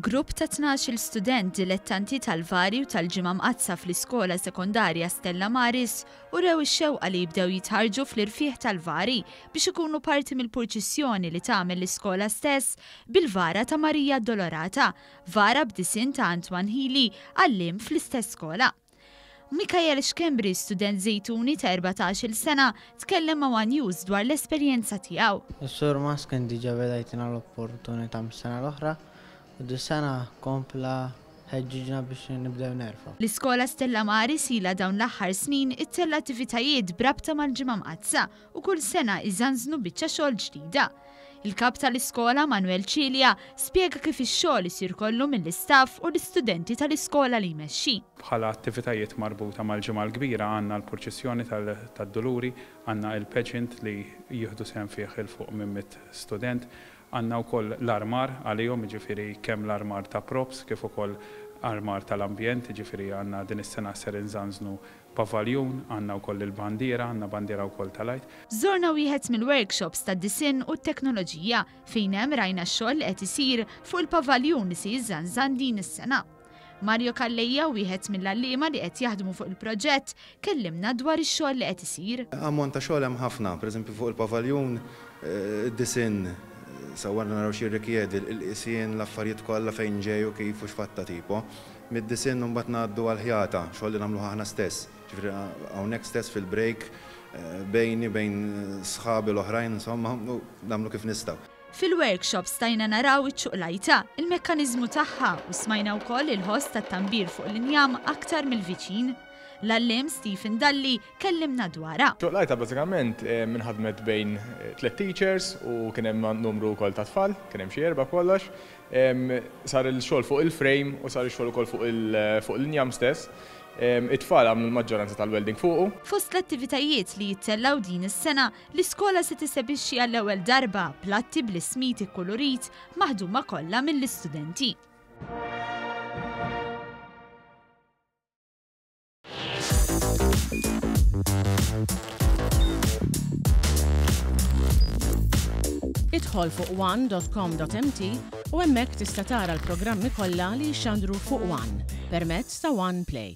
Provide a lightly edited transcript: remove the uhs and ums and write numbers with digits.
Grupp ta' 12 student dilettanti tal-vari u tal-ġimgħa mqazza fl-iskola sekondarja Stella Maris urew ix-xewqa li jibdew jitħarġu fl-irfieħ tal-vari biex ikunu parti mill-purċissjoni li tagħmel l-iskola stess bil-vara ta' Marija Addolorata, vara b'disin ta' Antwan Healy għallim fl-istess skola. Mikael Xkembri, student Zejtuni ta' 14 sena, tkellem ma' One News dwar l-esperjenza tiegħu. Is-sur Mas kien diġà bedajtina l-opportunità mis-sena l-oħra u dis-sena kompla ħeġġiġna biex nibdew nerfa'. L-iskola Stella Maris ilha dawn l-aħħar snin ittella attivitajiet brabta mal-ġimgħa mqazza u kull sena iżanżnu biċċa xogħol ġdida. Il-kap tal-iskola Manuel Cilja spjega kif ix-xogħol isir kollu mill-istaff u l-istudenti tal-iskola li jmexxi. Bħala attivitajiet marbuta mal-ġimgħa l-kbira għandna l-purċissjoni tad-Duluri, għandna il-pageant li jieħdu sehem fih il fuq minn 100 student, għandna wkoll l-armar għalihom, jiġifieri kemm l-armar ta' props kif ukoll armar tal-ambjent, jiġifieri għandna din is-sena ser inżanżnu pavaljun, għandna wkoll il-bandiera, għandna bandiera wkoll tal-għajt. Żorna wieħed mill-workshops tad-disin u t-teknoloġija fejn hemm rajna x-xogħol li qed isir fuq il-pavaljun li se jiżżanżan din is-sena. Mario Kallejja, wieħed mill-għalliema li qed jaħdmu fuq il-proġett, kellimna dwar ix-xogħol li qed isir. Ammont ta' xogħol hemm ħafna, pereżempju fuq il-pavaljun, id-disin, sawarna naraw xi rikjedi l-qisien l-affarijiet kollha fejn ġej u kif u x'fatta tipo. Mid-disin mbagħad ngħaddu għall-ħjata, xogħol li nagħmluha aħna stess. Ġifieri hawnhekk stess fil-break bejni bejn sħabi l-oħrajn insomma nagħmlu kif nistgħu. Fil-workshops stajna naraw iċ-ċuqlajta, il-mekkaniżmu tagħha u smajna wkoll il-ħoss tat-tambir fuq l-injam aktar mill-viċin. L-għalliem Stephen Dalli kellimna dwarha. Ċuqlajta bażikament minħadmet bejn 3 teachers u kien hemm numru wkoll ta' tfal, kien hemm xi 4 kollox. Sar il-xogħol fuq il-frame u sar il-xogħol ukoll fuq il-injam stess. It-tfal għamlu l-maġġoranza tal-welding fuqu. Fost l-attivitajiet li jittellaw din is-sena, l-iskola se tisebixxi għall-ewwel darba platti bl-ismiti kolorit maħduma kollha mill-istudenti. Idħol fuq one.com.mt u hemmhekk tista' tara l-programmi kollha li jxandru fuq One permezz ta' One Play.